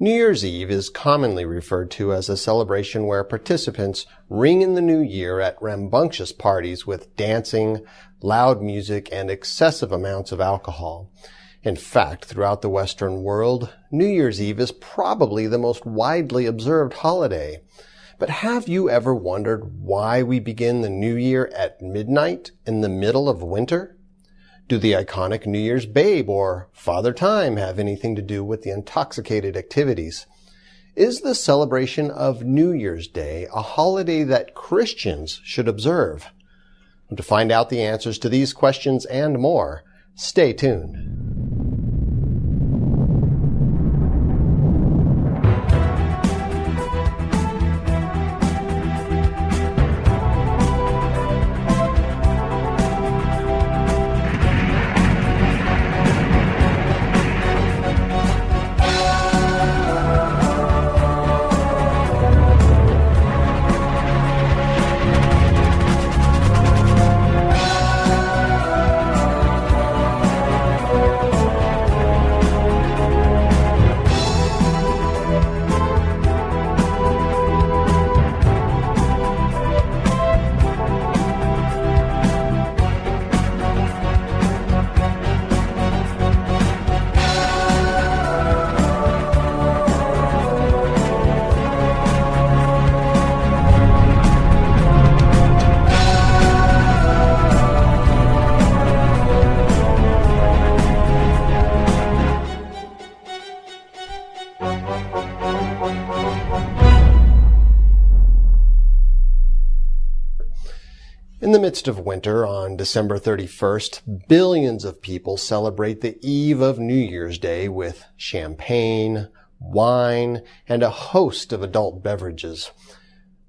New Year's Eve is commonly referred to as a celebration where participants ring in the new year at rambunctious parties with dancing, loud music, and excessive amounts of alcohol. In fact, throughout the Western world, New Year's Eve is probably the most widely observed holiday. But have you ever wondered why we begin the new year at midnight in the middle of winter? Do the iconic New Year's Babe or Father Time have anything to do with the intoxicated activities? Is the celebration of New Year's Day a holiday that Christians should observe? And to find out the answers to these questions and more, stay tuned. In the midst of winter, on December 31st, billions of people celebrate the eve of New Year's Day with champagne, wine, and a host of adult beverages.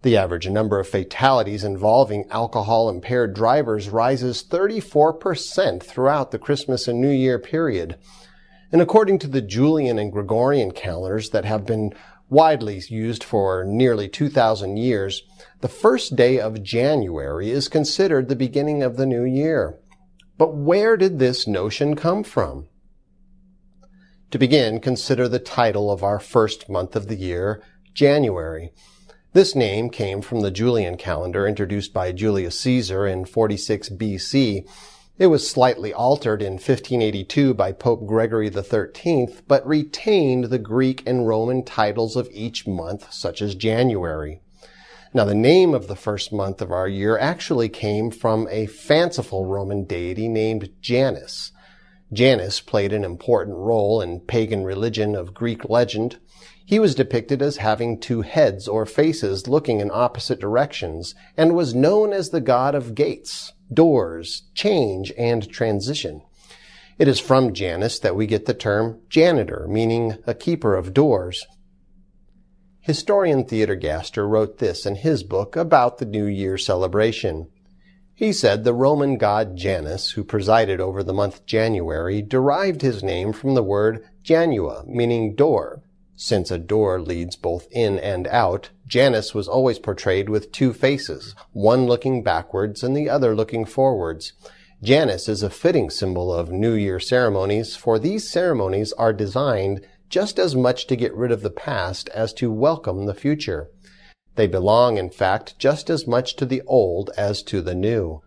The average number of fatalities involving alcohol-impaired drivers rises 34% throughout the Christmas and New Year period. And according to the Julian and Gregorian calendars that have been widely used for nearly 2,000 years, the first day of January is considered the beginning of the new year. But where did this notion come from? To begin, consider the title of our first month of the year, January. This name came from the Julian calendar introduced by Julius Caesar in 46 BC. It was slightly altered in 1582 by Pope Gregory XIII, but retained the Greek and Roman titles of each month, such as January. Now, the name of the first month of our year actually came from a fanciful Roman deity named Janus. Janus played an important role in pagan religion of Greek legend. He was depicted as having two heads or faces looking in opposite directions, and was known as the god of gates, doors, change, and transition. It is from Janus that we get the term janitor, meaning a keeper of doors. Historian Theodor Gaster wrote this in his book about the New Year celebration. He said the Roman god Janus, who presided over the month January, derived his name from the word Janua, meaning door. Since a door leads both in and out, Janus was always portrayed with two faces, one looking backwards and the other looking forwards. Janus is a fitting symbol of New Year ceremonies, for these ceremonies are designed just as much to get rid of the past as to welcome the future. They belong, in fact, just as much to the old as to the new.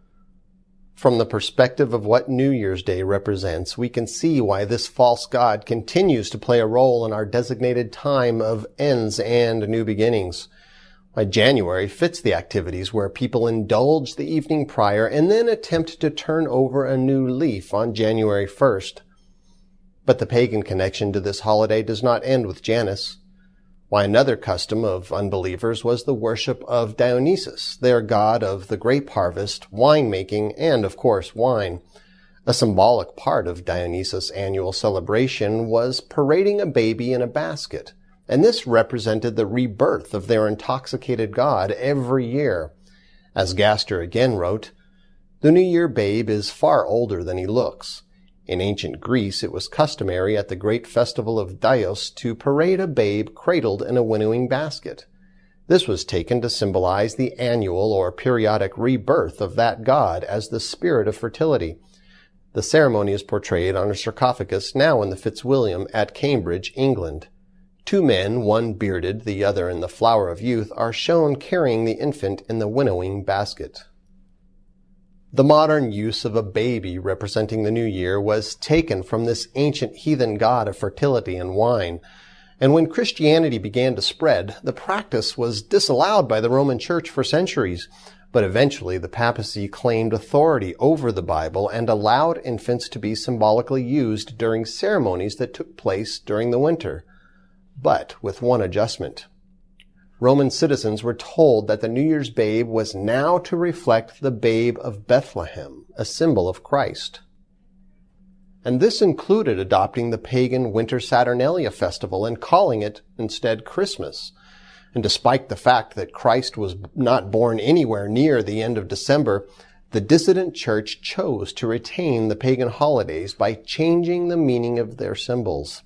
From the perspective of what New Year's Day represents, we can see why this false god continues to play a role in our designated time of ends and new beginnings. Why January fits the activities where people indulge the evening prior and then attempt to turn over a new leaf on January 1st. But the pagan connection to this holiday does not end with Janus. Why another custom of unbelievers was the worship of Dionysus, their god of the grape harvest, winemaking, and, of course, wine. A symbolic part of Dionysus' annual celebration was parading a baby in a basket, and this represented the rebirth of their intoxicated god every year. As Gaster again wrote, "The New Year babe is far older than he looks. In ancient Greece, it was customary at the great festival of Dionysus to parade a babe cradled in a winnowing basket. This was taken to symbolize the annual or periodic rebirth of that god as the spirit of fertility. The ceremony is portrayed on a sarcophagus now in the Fitzwilliam at Cambridge, England. Two men, one bearded, the other in the flower of youth, are shown carrying the infant in the winnowing basket. The modern use of a baby representing the new year was taken from this ancient heathen god of fertility and wine, and when Christianity began to spread, the practice was disallowed by the Roman Church for centuries, but eventually the papacy claimed authority over the Bible and allowed infants to be symbolically used during ceremonies that took place during the winter, but with one adjustment. Roman citizens were told that the New Year's babe was now to reflect the babe of Bethlehem, a symbol of Christ. And this included adopting the pagan winter Saturnalia festival and calling it instead Christmas. And despite the fact that Christ was not born anywhere near the end of December, the dissident church chose to retain the pagan holidays by changing the meaning of their symbols.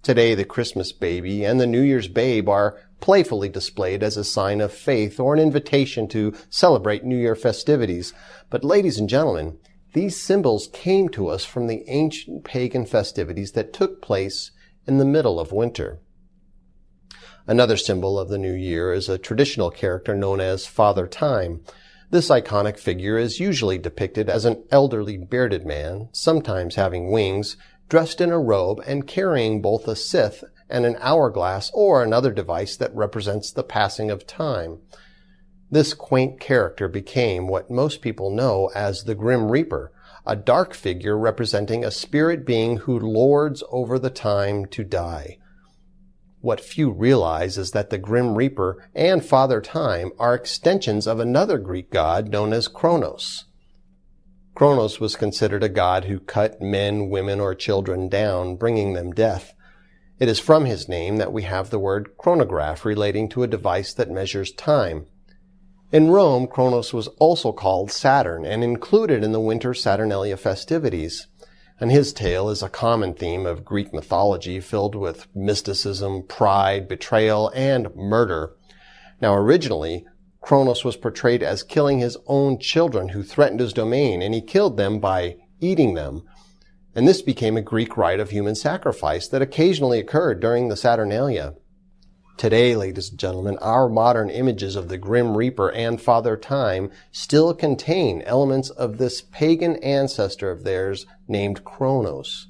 Today, the Christmas baby and the New Year's babe are playfully displayed as a sign of faith or an invitation to celebrate New Year festivities. But ladies and gentlemen, these symbols came to us from the ancient pagan festivities that took place in the middle of winter. Another symbol of the new year is a traditional character known as Father Time. This iconic figure is usually depicted as an elderly bearded man, sometimes having wings, dressed in a robe and carrying both a scythe and an hourglass or another device that represents the passing of time. This quaint character became what most people know as the Grim Reaper, a dark figure representing a spirit being who lords over the time to die. What few realize is that the Grim Reaper and Father Time are extensions of another Greek god known as Cronos. Cronos was considered a god who cut men, women, or children down, bringing them death. It is from his name that we have the word chronograph relating to a device that measures time. In Rome, Cronos was also called Saturn and included in the winter Saturnalia festivities. And his tale is a common theme of Greek mythology filled with mysticism, pride, betrayal, and murder. Now, originally, Cronos was portrayed as killing his own children who threatened his domain, and he killed them by eating them. And this became a Greek rite of human sacrifice that occasionally occurred during the Saturnalia. Today, ladies and gentlemen, our modern images of the Grim Reaper and Father Time still contain elements of this pagan ancestor of theirs named Cronos.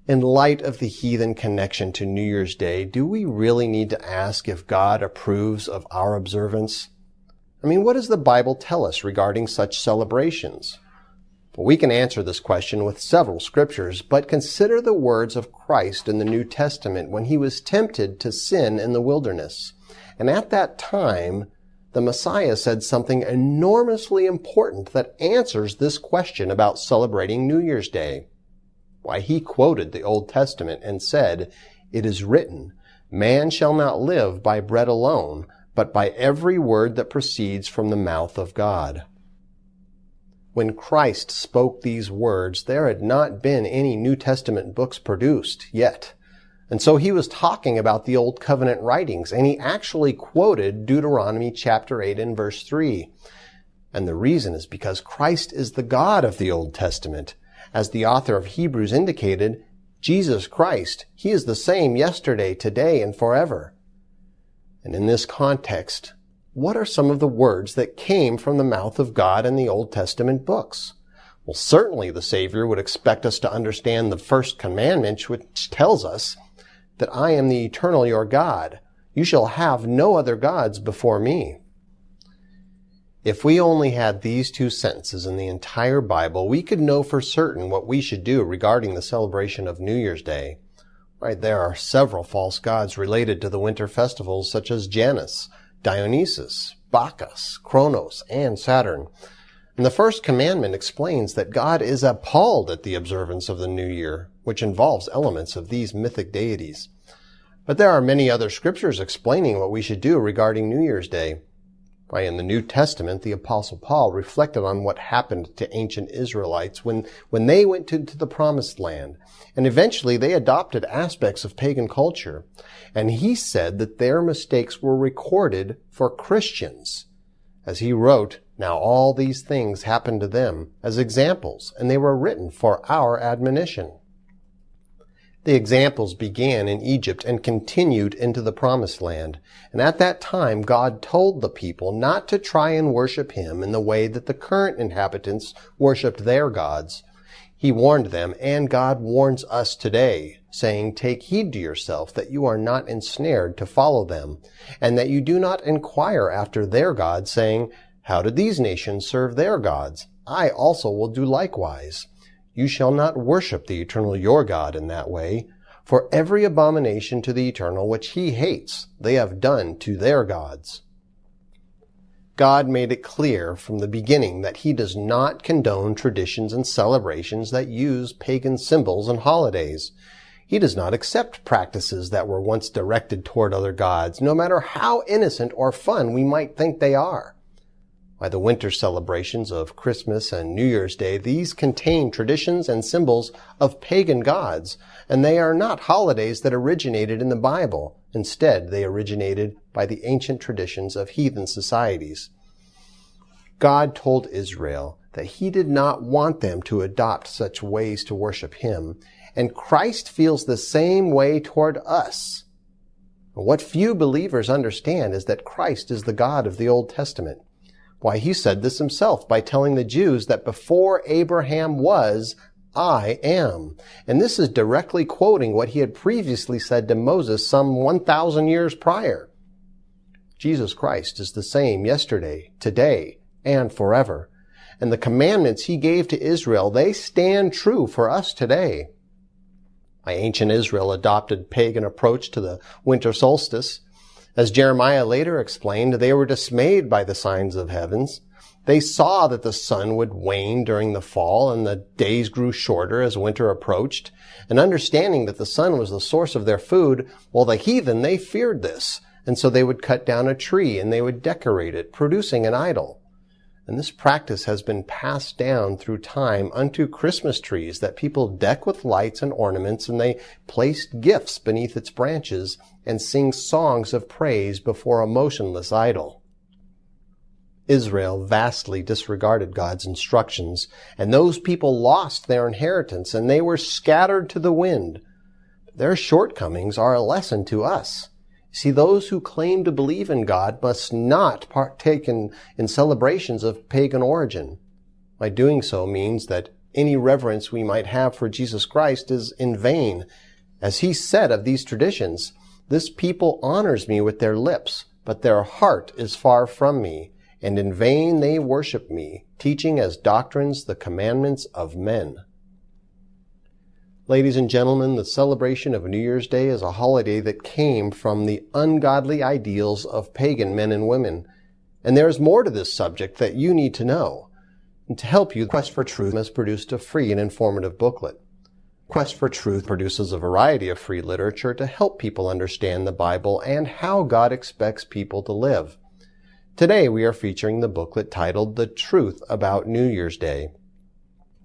In light of the heathen connection to New Year's Day, do we really need to ask if God approves of our observance? I mean, what does the Bible tell us regarding such celebrations? Well, we can answer this question with several scriptures, but consider the words of Christ in the New Testament when he was tempted to sin in the wilderness. And at that time, the Messiah said something enormously important that answers this question about celebrating New Year's Day. Why, he quoted the Old Testament and said, "It is written, man shall not live by bread alone, but by every word that proceeds from the mouth of God." When Christ spoke these words, there had not been any New Testament books produced yet. And so he was talking about the Old Covenant writings, and he actually quoted Deuteronomy chapter 8 and verse 3. And the reason is because Christ is the God of the Old Testament. As the author of Hebrews indicated, Jesus Christ, he is the same yesterday, today, and forever. And in this context, what are some of the words that came from the mouth of God in the Old Testament books? Well, certainly the Savior would expect us to understand the first commandment, which tells us that I am the eternal your God. You shall have no other gods before me. If we only had these two sentences in the entire Bible, we could know for certain what we should do regarding the celebration of New Year's Day. Right, there are several false gods related to the winter festivals, such as Janus, Dionysus, Bacchus, Cronos, and Saturn. And the first commandment explains that God is appalled at the observance of the New Year, which involves elements of these mythic deities. But there are many other scriptures explaining what we should do regarding New Year's Day. Why, in the New Testament, the Apostle Paul reflected on what happened to ancient Israelites when they went to the Promised Land. And eventually they adopted aspects of pagan culture. And he said that their mistakes were recorded for Christians. As he wrote, now all these things happened to them as examples, and they were written for our admonition. The examples began in Egypt and continued into the Promised Land. And at that time, God told the people not to try and worship Him in the way that the current inhabitants worshiped their gods. He warned them, and God warns us today, saying, "Take heed to yourself that you are not ensnared to follow them, and that you do not inquire after their gods, saying, 'How did these nations serve their gods? I also will do likewise.' You shall not worship the eternal your God in that way, for every abomination to the eternal which He hates, they have done to their gods." God made it clear from the beginning that He does not condone traditions and celebrations that use pagan symbols and holidays. He does not accept practices that were once directed toward other gods, no matter how innocent or fun we might think they are. By the winter celebrations of Christmas and New Year's Day, these contain traditions and symbols of pagan gods, and they are not holidays that originated in the Bible. Instead, they originated by the ancient traditions of heathen societies. God told Israel that He did not want them to adopt such ways to worship Him, and Christ feels the same way toward us. What few believers understand is that Christ is the God of the Old Testament. Why, He said this Himself by telling the Jews that before Abraham was, I am. And this is directly quoting what He had previously said to Moses some 1,000 years prior. Jesus Christ is the same yesterday, today, and forever. And the commandments He gave to Israel, they stand true for us today. Ancient Israel adopted pagan approach to the winter solstice. As Jeremiah later explained, they were dismayed by the signs of heavens. They saw that the sun would wane during the fall and the days grew shorter as winter approached. And understanding that the sun was the source of their food, well, the heathen, they feared this. And so they would cut down a tree and they would decorate it, producing an idol. And this practice has been passed down through time unto Christmas trees that people deck with lights and ornaments, and they placed gifts beneath its branches and sing songs of praise before a motionless idol. Israel vastly disregarded God's instructions, and those people lost their inheritance, and they were scattered to the wind. Their shortcomings are a lesson to us. See, those who claim to believe in God must not partake in celebrations of pagan origin. By doing so means that any reverence we might have for Jesus Christ is in vain. As He said of these traditions, "This people honors me with their lips, but their heart is far from me, and in vain they worship me, teaching as doctrines the commandments of men." Ladies and gentlemen, the celebration of New Year's Day is a holiday that came from the ungodly ideals of pagan men and women. And there is more to this subject that you need to know. And to help you, Quest for Truth has produced a free and informative booklet. Quest for Truth produces a variety of free literature to help people understand the Bible and how God expects people to live. Today we are featuring the booklet titled The Truth About New Year's Day.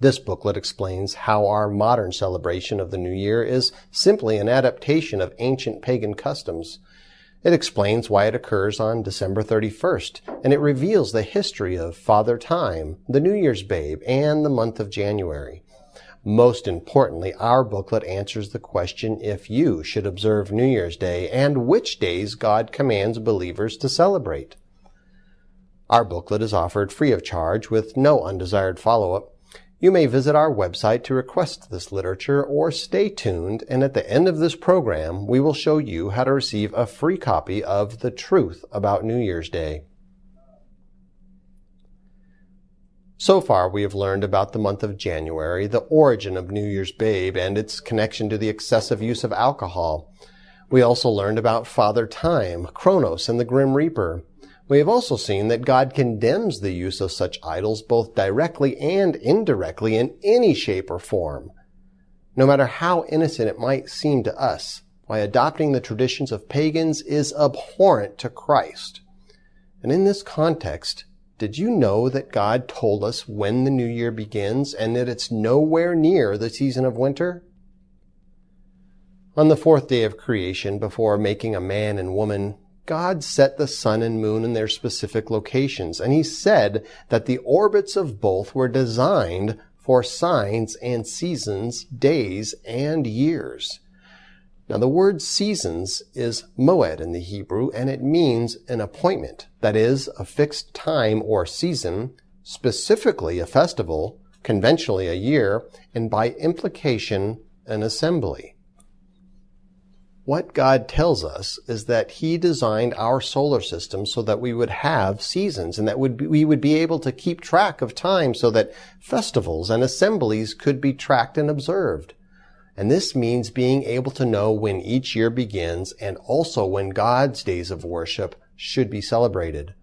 This booklet explains how our modern celebration of the New Year is simply an adaptation of ancient pagan customs. It explains why it occurs on December 31st, and it reveals the history of Father Time, the New Year's babe, and the month of January. Most importantly, our booklet answers the question if you should observe New Year's Day and which days God commands believers to celebrate. Our booklet is offered free of charge with no undesired follow-up. You may visit our website to request this literature or stay tuned, and at the end of this program, we will show you how to receive a free copy of The Truth About New Year's Day. So far, we have learned about the month of January, the origin of New Year's babe, and its connection to the excessive use of alcohol. We also learned about Father Time, Cronos, and the Grim Reaper. We have also seen that God condemns the use of such idols both directly and indirectly in any shape or form. No matter how innocent it might seem to us, why adopting the traditions of pagans is abhorrent to Christ. And in this context, did you know that God told us when the new year begins and that it's nowhere near the season of winter? On the fourth day of creation, before making a man and woman, God set the sun and moon in their specific locations, and He said that the orbits of both were designed for signs and seasons, days and years. Now the word seasons is moed in the Hebrew, and it means an appointment. That is, a fixed time or season, specifically a festival, conventionally a year, and by implication, an assembly. What God tells us is that He designed our solar system so that we would have seasons and that we would be able to keep track of time so that festivals and assemblies could be tracked and observed. And this means being able to know when each year begins and also when God's days of worship should be celebrated.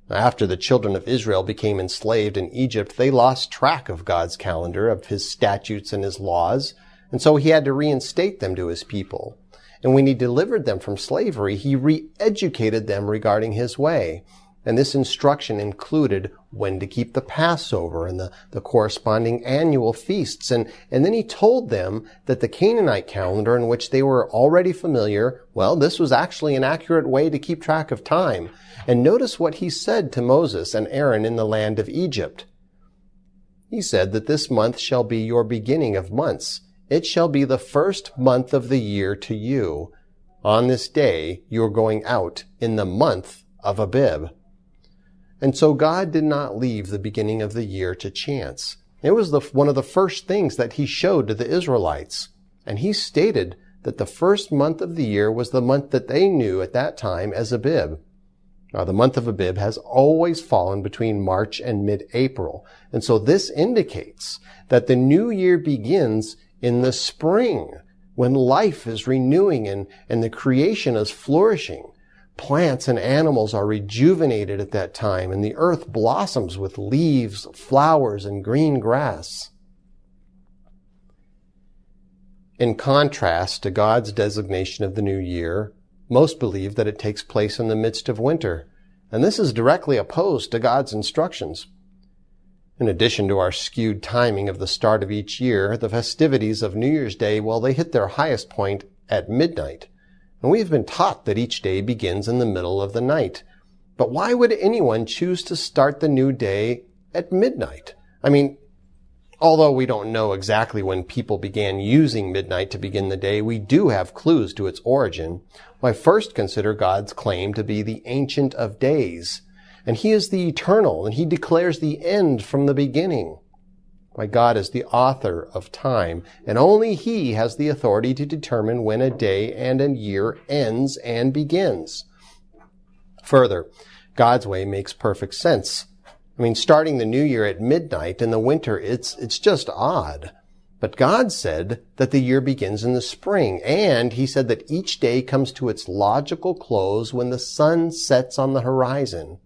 After the children of Israel became enslaved in Egypt, they lost track of God's calendar, of His statutes and His laws, and so He had to reinstate them to His people. And when He delivered them from slavery, He re-educated them regarding His way. And this instruction included when to keep the Passover and the corresponding annual feasts. And then He told them that the Canaanite calendar in which they were already familiar, well, this was actually an accurate way to keep track of time. And notice what He said to Moses and Aaron in the land of Egypt. He said that this month shall be your beginning of months. It shall be the first month of the year to you. On this day you are going out in the month of Abib. And so God did not leave the beginning of the year to chance. It was one of the first things that He showed to the Israelites. And He stated that the first month of the year was the month that they knew at that time as Abib. Now, the month of Abib has always fallen between March and mid-April. And so this indicates that the new year begins in the spring, when life is renewing and the creation is flourishing. Plants and animals are rejuvenated at that time, and the earth blossoms with leaves, flowers, and green grass. In contrast to God's designation of the new year, most believe that it takes place in the midst of winter, and this is directly opposed to God's instructions. In addition to our skewed timing of the start of each year, the festivities of New Year's Day, well, they hit their highest point at midnight. And we have been taught that each day begins in the middle of the night. But why would anyone choose to start the new day at midnight? I mean, although we don't know exactly when people began using midnight to begin the day, we do have clues to its origin. Why, first consider God's claim to be the Ancient of Days. And He is the eternal, and He declares the end from the beginning. Why, God is the author of time, and only He has the authority to determine when a day and a year ends and begins. Further, God's way makes perfect sense. I mean, starting the new year at midnight in the winter, it's just odd. But God said that the year begins in the spring, and He said that each day comes to its logical close when the sun sets on the horizon.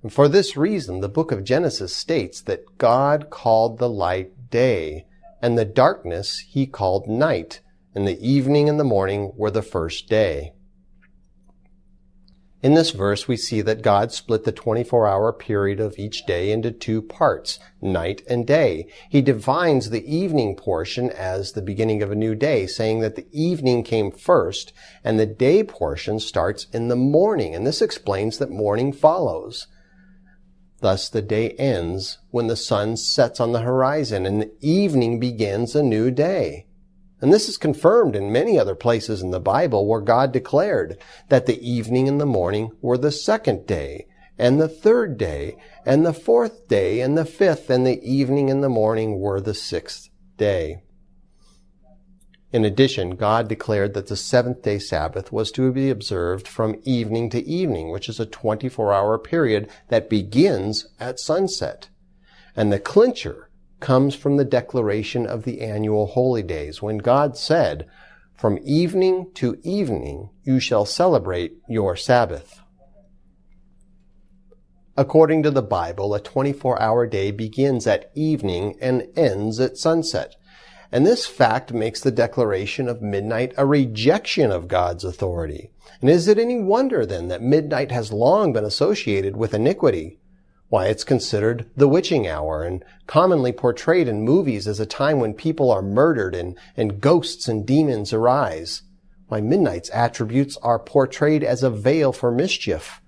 And for this reason, the book of Genesis states that God called the light day, and the darkness He called night, and the evening and the morning were the first day. In this verse, we see that God split the 24-hour period of each day into two parts, night and day. He defines the evening portion as the beginning of a new day, saying that the evening came first, and the day portion starts in the morning, and this explains that morning follows. Thus, the day ends when the sun sets on the horizon, and the evening begins a new day. And this is confirmed in many other places in the Bible where God declared that the evening and the morning were the second day, and the third day, and the fourth day, and the fifth, and the evening and the morning were the sixth day. In addition, God declared that the seventh-day Sabbath was to be observed from evening to evening, which is a 24-hour period that begins at sunset. And the clincher comes from the declaration of the annual holy days, when God said, "From evening to evening you shall celebrate your Sabbath." According to the Bible, a 24-hour day begins at evening and ends at sunset. And this fact makes the declaration of midnight a rejection of God's authority. And is it any wonder then that midnight has long been associated with iniquity? Why, it's considered the witching hour and commonly portrayed in movies as a time when people are murdered and ghosts and demons arise. Why, midnight's attributes are portrayed as a veil for mischief.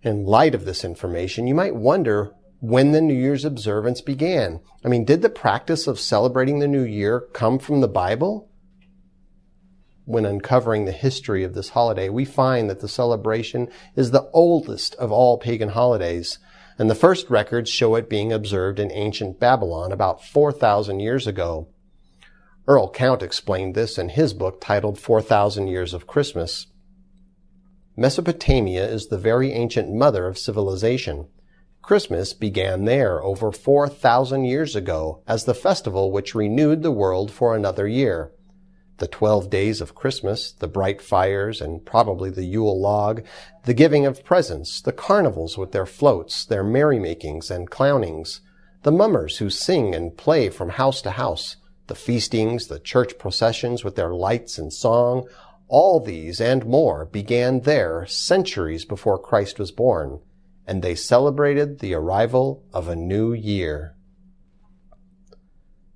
In light of this information, you might wonder when the New Year's observance began. I mean, did the practice of celebrating the New Year come from the Bible? When uncovering the history of this holiday, we find that the celebration is the oldest of all pagan holidays, and the first records show it being observed in ancient Babylon about 4,000 years ago. Earl Count explained this in his book titled 4,000 Years of Christmas. Mesopotamia is the very ancient mother of civilization. Christmas began there over 4,000 years ago as the festival which renewed the world for another year. The 12 days of Christmas, the bright fires and probably the Yule log, the giving of presents, the carnivals with their floats, their merrymakings and clownings, the mummers who sing and play from house to house, the feastings, the church processions with their lights and song, all these and more began there centuries before Christ was born, and they celebrated the arrival of a new year.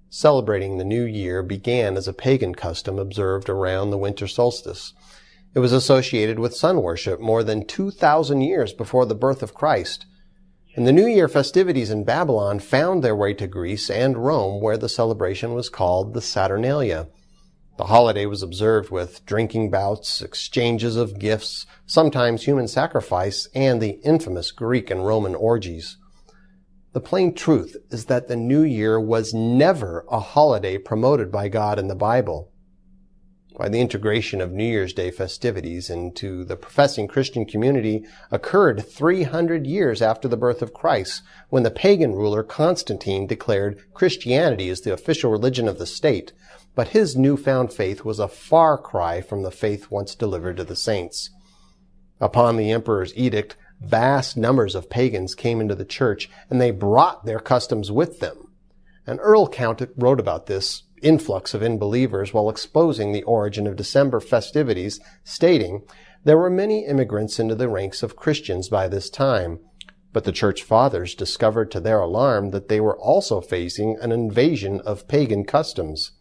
Celebrating the new year began as a pagan custom observed around the winter solstice. It was associated with sun worship more than 2,000 years before the birth of Christ. And the New Year festivities in Babylon found their way to Greece and Rome, where the celebration was called the Saturnalia. The holiday was observed with drinking bouts, exchanges of gifts, sometimes human sacrifice, and the infamous Greek and Roman orgies. The plain truth is that the New Year was never a holiday promoted by God in the Bible. By the integration of New Year's Day festivities into the professing Christian community occurred 300 years after the birth of Christ, when the pagan ruler Constantine declared Christianity as the official religion of the state, but his newfound faith was a far cry from the faith once delivered to the saints. Upon the emperor's edict, vast numbers of pagans came into the church, and they brought their customs with them. And Earl Count wrote about this influx of unbelievers while exposing the origin of December festivities, stating, "There were many immigrants into the ranks of Christians by this time, but the church fathers discovered to their alarm that they were also facing an invasion of pagan customs.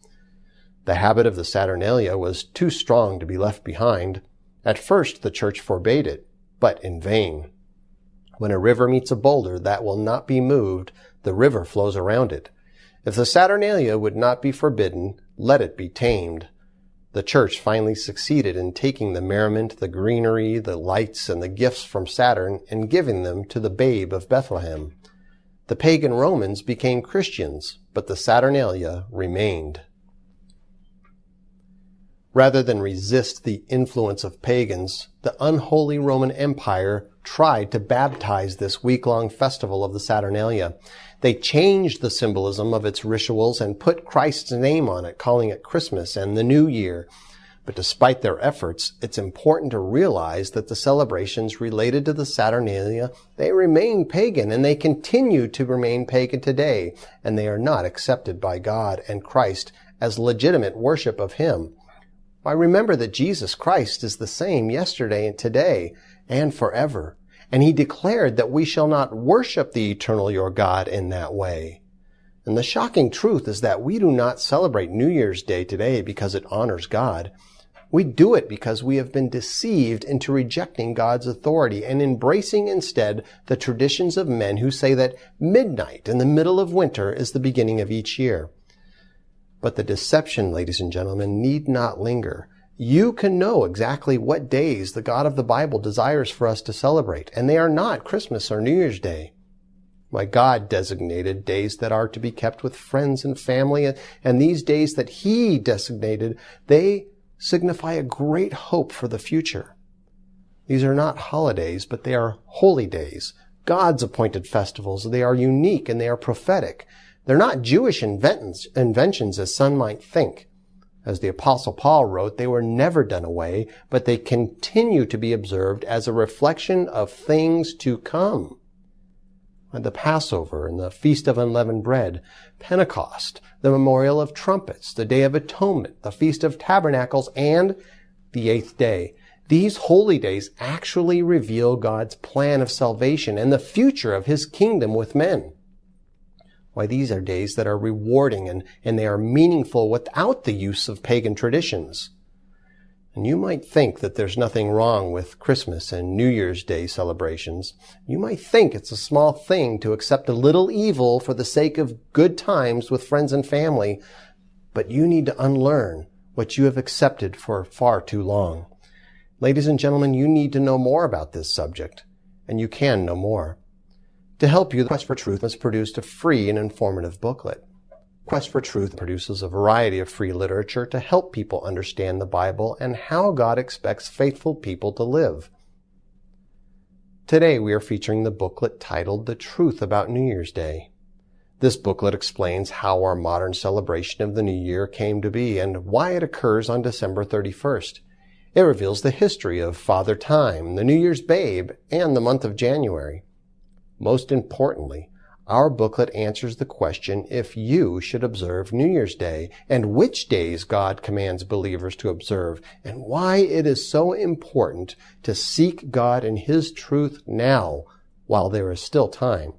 The habit of the Saturnalia was too strong to be left behind. At first the church forbade it, but in vain. When a river meets a boulder that will not be moved, the river flows around it. If the Saturnalia would not be forbidden, let it be tamed. The church finally succeeded in taking the merriment, the greenery, the lights, and the gifts from Saturn and giving them to the babe of Bethlehem. The pagan Romans became Christians, but the Saturnalia remained." Rather than resist the influence of pagans, the unholy Roman Empire tried to baptize this week-long festival of the Saturnalia. They changed the symbolism of its rituals and put Christ's name on it, calling it Christmas and the New Year. But despite their efforts, it's important to realize that the celebrations related to the Saturnalia, they remain pagan, and they continue to remain pagan today, and they are not accepted by God and Christ as legitimate worship of Him. Why, remember that Jesus Christ is the same yesterday and today and forever, and He declared that we shall not worship the eternal your God in that way. And the shocking truth is that we do not celebrate New Year's Day today because it honors God. We do it because we have been deceived into rejecting God's authority and embracing instead the traditions of men who say that midnight in the middle of winter is the beginning of each year. But the deception, ladies and gentlemen, need not linger. You can know exactly what days the God of the Bible desires for us to celebrate, and they are not Christmas or New Year's Day. My God designated days that are to be kept with friends and family, and these days that He designated, they signify a great hope for the future. These are not holidays, but they are holy days, God's appointed festivals. They are unique and they are prophetic. They're not Jewish inventions as some might think. As the Apostle Paul wrote, they were never done away, but they continue to be observed as a reflection of things to come. The Passover and the Feast of Unleavened Bread, Pentecost, the Memorial of Trumpets, the Day of Atonement, the Feast of Tabernacles, and the Eighth Day. These holy days actually reveal God's plan of salvation and the future of His kingdom with men. Why, these are days that are rewarding and they are meaningful without the use of pagan traditions. And you might think that there's nothing wrong with Christmas and New Year's Day celebrations. You might think it's a small thing to accept a little evil for the sake of good times with friends and family. But you need to unlearn what you have accepted for far too long. Ladies and gentlemen, you need to know more about this subject, and you can know more. To help you, the Quest for Truth has produced a free and informative booklet. Quest for Truth produces a variety of free literature to help people understand the Bible and how God expects faithful people to live. Today we are featuring the booklet titled The Truth About New Year's Day. This booklet explains how our modern celebration of the New Year came to be and why it occurs on December 31st. It reveals the history of Father Time, the New Year's babe, and the month of January. Most importantly, our booklet answers the question if you should observe New Year's Day and which days God commands believers to observe and why it is so important to seek God and His truth now while there is still time.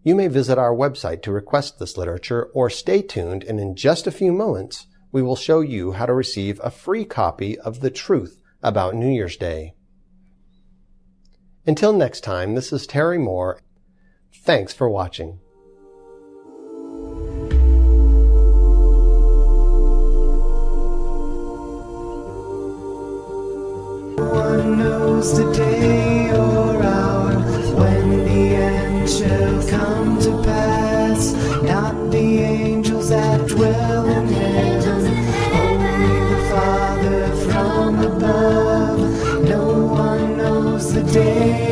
You may visit our website to request this literature or stay tuned, and in just a few moments we will show you how to receive a free copy of The Truth About New Year's Day. Until next time, this is Terry Moore. Thanks for watching. No one knows the day or hour when the end shall come to pass. Not the angels that dwell in heaven, only the Father from above. No one knows the day